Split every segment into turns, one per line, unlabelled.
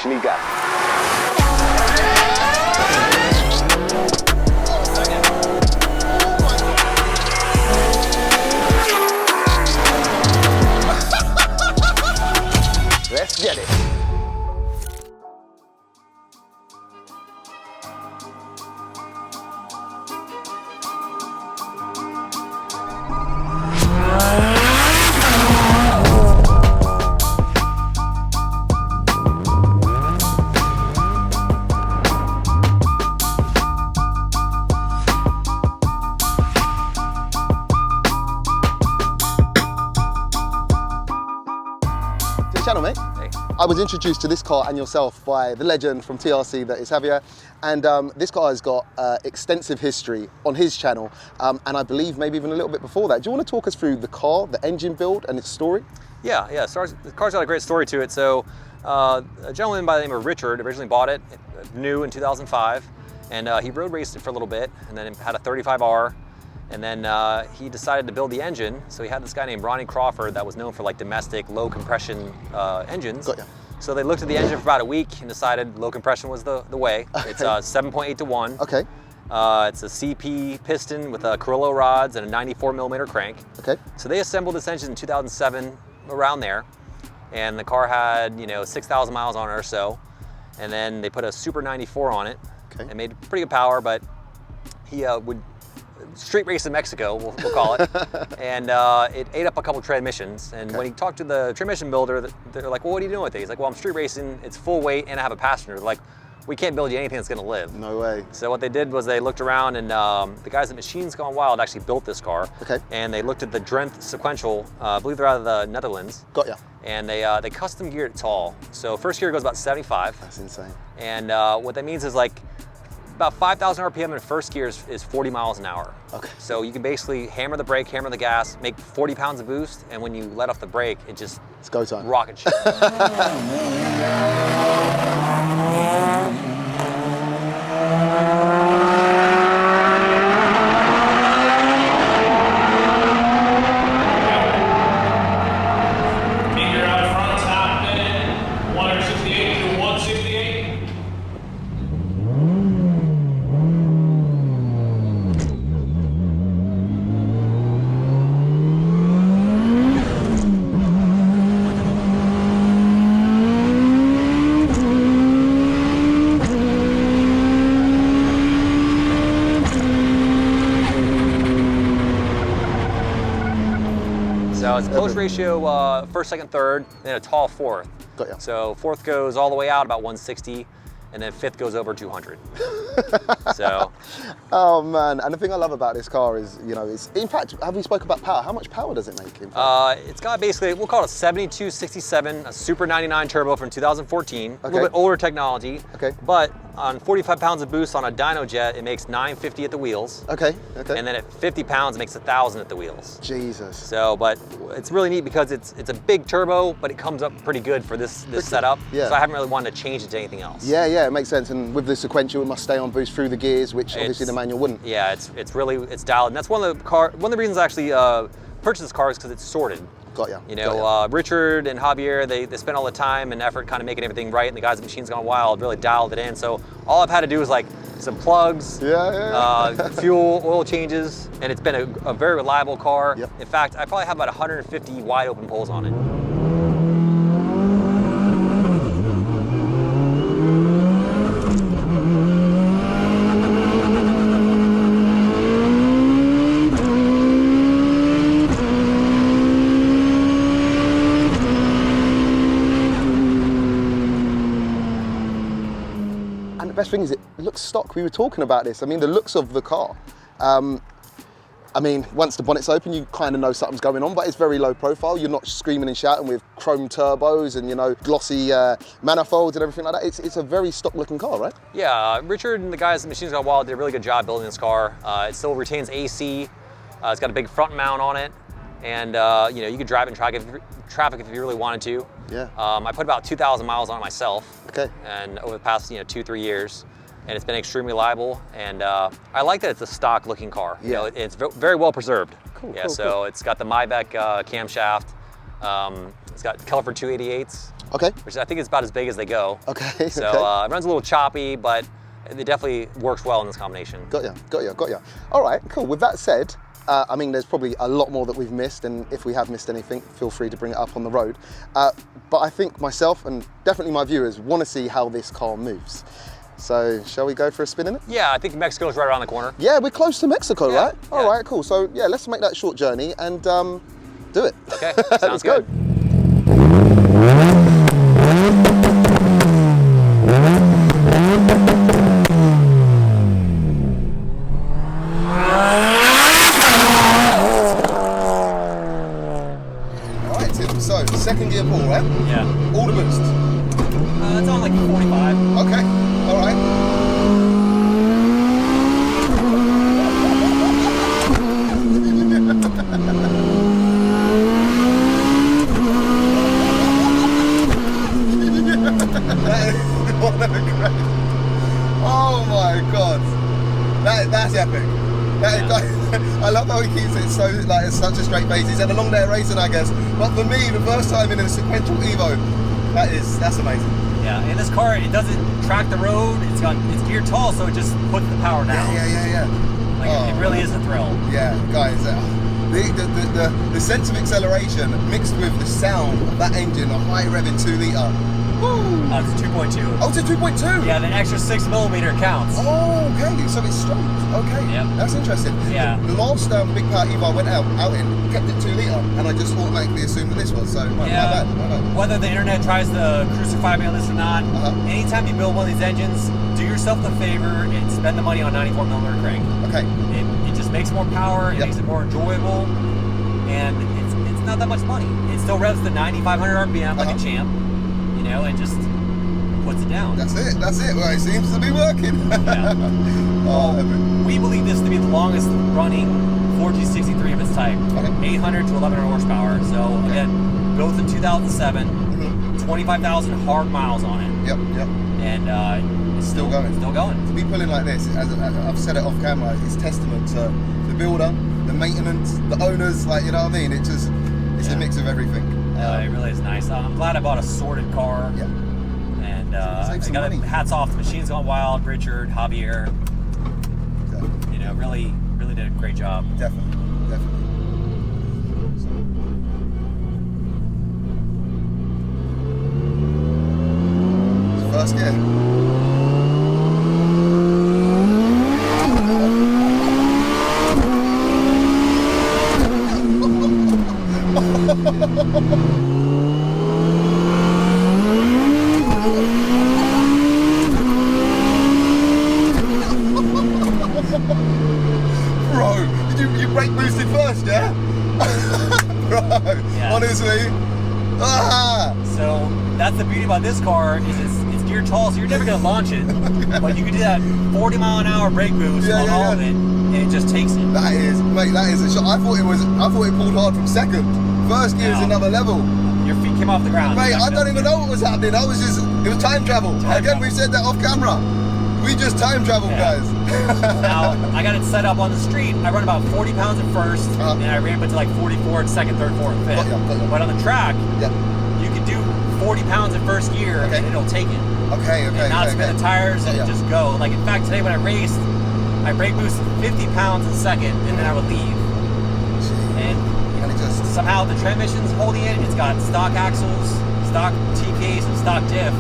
push, you need gas. Let's get it. Channel, mate.
Hey.
I was introduced to this car and yourself by the legend from TRC that is Javier, and this car has got extensive history on his channel, and I believe maybe even a little bit before that. Do you want to talk us through the car, the engine build and its story?
Yeah. The car's got a great story to it. So a gentleman by the name of Richard originally bought it new in 2005, and he road raced it for a little bit, and then had a 35R. And then he decided to build the engine. So he had this guy named Ronnie Crawford that was known for like domestic low compression engines.
Got ya.
So they looked at the engine for about a week and decided low compression was the way.
Okay.
It's 7.8 to 1.
Okay.
It's a CP piston with Carrillo rods and a 94 millimeter crank.
Okay.
So they assembled this engine in 2007, around there. And the car had, 6,000 miles on it or so. And then they put a Super 94 on it.
Okay.
It made pretty good power, but he would street race in Mexico, we'll call it, and it ate up a couple transmissions. And when he talked to the transmission builder, they're like, well, what are you doing with it? He's like, well, I'm street racing, it's full weight, and I have a passenger. They're like, we can't build you anything that's gonna live.
No way.
So what they did was they looked around, and the guys at Machines Gone Wild actually built this car.
Okay.
And they looked at the Drenthe Sequential, I believe they're out of the Netherlands.
Got ya.
And they custom geared it tall. So first gear goes about 75.
That's insane.
And what that means is like, about 5,000 RPM in first gear is 40 miles an hour.
Okay.
So you can basically hammer the brake, hammer the gas, make 40 pounds of boost, and when you let off the brake, it just
It's go time.
rocket ship.
Figure out front top end, 168 to 168.
So it's a close ratio, first, second, third, then a tall fourth.
Got ya.
So fourth goes all the way out about 160, and then fifth goes over 200. So.
Oh man, and the thing I love about this car is, it's, in fact, have we spoke about power? How much power does it make? In fact?
It's got basically, we'll call it a 7267, a Super 99 turbo from 2014, a little
Okay.
bit older technology.
Okay.
But on 45 pounds of boost on a dyno jet, it makes 950 at the wheels.
Okay, okay.
And then at 50 pounds, it makes 1,000 at the wheels.
Jesus.
So, but it's really neat because it's a big turbo, but it comes up pretty good for this setup.
Yeah.
So I haven't really wanted to change it to anything else.
Yeah, it makes sense. And with the sequential, it must stay on boost through the gears, which obviously the manual wouldn't.
Yeah, it's dialed. And that's one of the reasons I actually purchased this car is because it's sorted.
Got ya.
Richard and Javier, they spent all the time and effort kind of making everything right, and the guys at Machines Gone Wild really dialed it in. So all I've had to do is like some plugs, fuel, oil changes, and it's been a very reliable car.
Yep.
In fact, I probably have about 150 wide open poles on it.
And the best thing is it looks stock. We were talking about this. I mean, the looks of the car. I mean, once the bonnet's open, you kind of know something's going on, but it's very low profile. You're not screaming and shouting with chrome turbos and, glossy manifolds and everything like that. It's a very stock looking car, right?
Yeah, Richard and the guys at Machines Gone Wild did a really good job building this car. It still retains AC. It's got a big front mount on it. And, you could drive it in traffic if you really wanted to.
Yeah.
I put about 2,000 miles on it myself.
Okay.
And over the past, 2-3 years. And it's been extremely reliable. And I like that it's a stock looking car.
Yeah.
It's very well preserved.
Cool,
Yeah,
cool,
so
cool.
it's got the Maybach camshaft. It's got Kelfer 288s.
Okay.
which I think is about as big as they go.
Okay.
So
okay.
it runs a little choppy, but it definitely works well in this combination.
Got ya. All right, cool. With that said, I mean, there's probably a lot more that we've missed, and if we have missed anything, feel free to bring it up on the road. But I think myself and definitely my viewers want to see how this car moves. So shall we go for a spin in it?
Yeah, I think Mexico's right around the corner.
Yeah, we're close to Mexico,
Yeah,
right? All right, cool. So yeah, let's make that short journey and do it.
Okay,
Let's
sounds
go.
good.
All right, Tim. So second gear pull, right?
Yeah.
All the boost.
It's on like 45.
Okay. All right. Oh my god, that's epic. I love how he keeps it so like it's such a straight face. He's had a long day of racing, I guess, but for me, the first time in a sequential Evo, that's amazing.
Yeah, and this car, it doesn't track the road. It's geared tall, so it just puts the power down.
Yeah.
Like, it really is a thrill.
Yeah, guys, the sense of acceleration mixed with the sound of that engine, a high revving 2 litre. Woo!
It's 2.2.
Oh, it's a 2.2.
Yeah, the extra 6 millimeter counts.
Oh, okay. So it's strong. Okay.
Yep.
That's interesting.
Yeah.
The last big power Evo I went out in kept it 2 litre, and I just automatically assumed that this was. So my bad.
Whether the internet tries to crucify me on this or not, anytime you build one of these engines, do yourself the favor and spend the money on 94 millimeter crank.
Okay.
It just makes more power. It makes it more enjoyable, and it's not that much money. It still revs to 9,500 RPM like a champ. You know, and just puts it down.
That's it. Well, it seems to be working.
Yeah. We believe this to be the longest running 4G63 of its type. 800 to 1,100 horsepower. So again, built in 2007, 25,000 hard miles on it.
Yep.
And it's
still going. To be pulling like this, as I've said it off camera, it's testament to the builder, the maintenance, the owners. Like, you know what I mean? It's a mix of everything.
It really is nice. I'm glad I bought a sorted car.
Yeah.
And I
some
got
money.
hats off to Machines Gone Wild, Richard, Javier.
Exactly.
You know, really did a great job.
Definitely. It's first gear. Bro, did you brake boosted first, yeah? Bro, honestly.
So that's the beauty about this car is it's geared tall, so you're never gonna launch it. But you can do that 40 mile an hour brake boost on all of it, and it just takes it.
That is a shot. I thought it pulled hard from second. First gear is another level.
Your feet came off the ground.
Mate, I don't even know what was happening. It was time travel. We said that off camera. We just time traveled, guys.
Now, I got it set up on the street. I run about 40 pounds at first, and I ramp it to like 44 at second, third, fourth, fifth.
Got ya.
But on the track, you can do 40 pounds at first gear, and it'll take it.
Okay.
And not spin the tires and just go. Like, in fact, today when I raced, I brake boosted 50 pounds in second, and then I would leave. And
it just
somehow the transmission's holding it. It's got stock axles, stock TKs, and stock diff.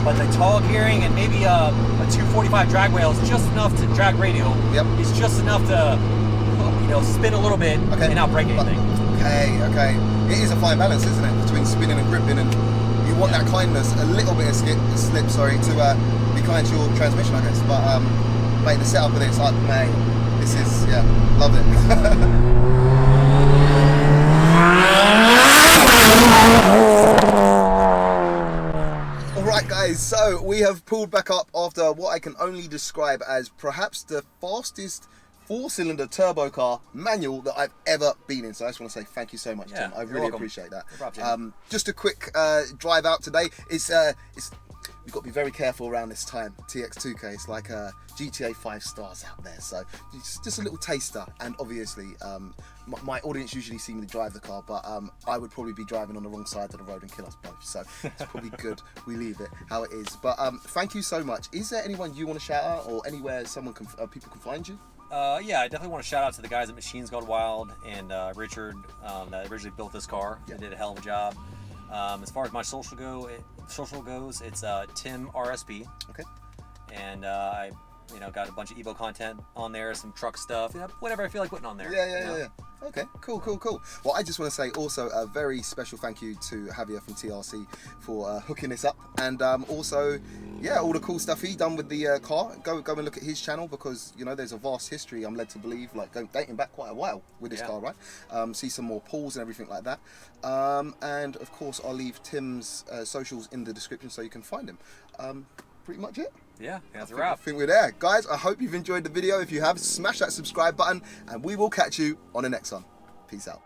But the tall gearing and maybe a 245 drag wheel is just enough to drag radial.
Yep.
It's just enough to, spin a little bit and not break anything.
Okay. It is a fine balance, isn't it, between spinning and gripping, and you want that kindness, a little bit of slip, to be kind to your transmission, I guess. But mate, the setup of this, this is love it. Alright guys, so we have pulled back up after what I can only describe as perhaps the fastest 4-cylinder turbo car manual that I've ever been in. So I just want to say thank you so much, Tim. I really appreciate that.
No problem,
just a quick drive out today. It's you've got to be very careful around this time. TX2K, it's like GTA 5 stars out there. So just a little taster. And obviously, my audience usually see me drive the car, but I would probably be driving on the wrong side of the road and kill us both. So it's probably good we leave it how it is. But thank you so much. Is there anyone you want to shout out, or anywhere someone can, people can find you?
Yeah, I definitely want to shout out to the guys at Machines Gone Wild and Richard that originally built this car.
Yeah.
They did a hell of a job. As far as my social goes, it's Tim RSP.
Okay.
And I, got a bunch of Evo content on there, some truck stuff, whatever I feel like putting on there.
Yeah. Okay, cool. Well, I just want to say also a very special thank you to Javier from TRC for hooking this up, and also, yeah, all the cool stuff he done with the car. Go and look at his channel, because there's a vast history, I'm led to believe, like dating back quite a while with this car, right? See some more pulls and everything like that. And of course, I'll leave Tim's socials in the description so you can find him. Pretty much it.
Yeah, that's a wrap.
I think we're there. Guys, I hope you've enjoyed the video. If you have, smash that subscribe button, and we will catch you on the next one. Peace out.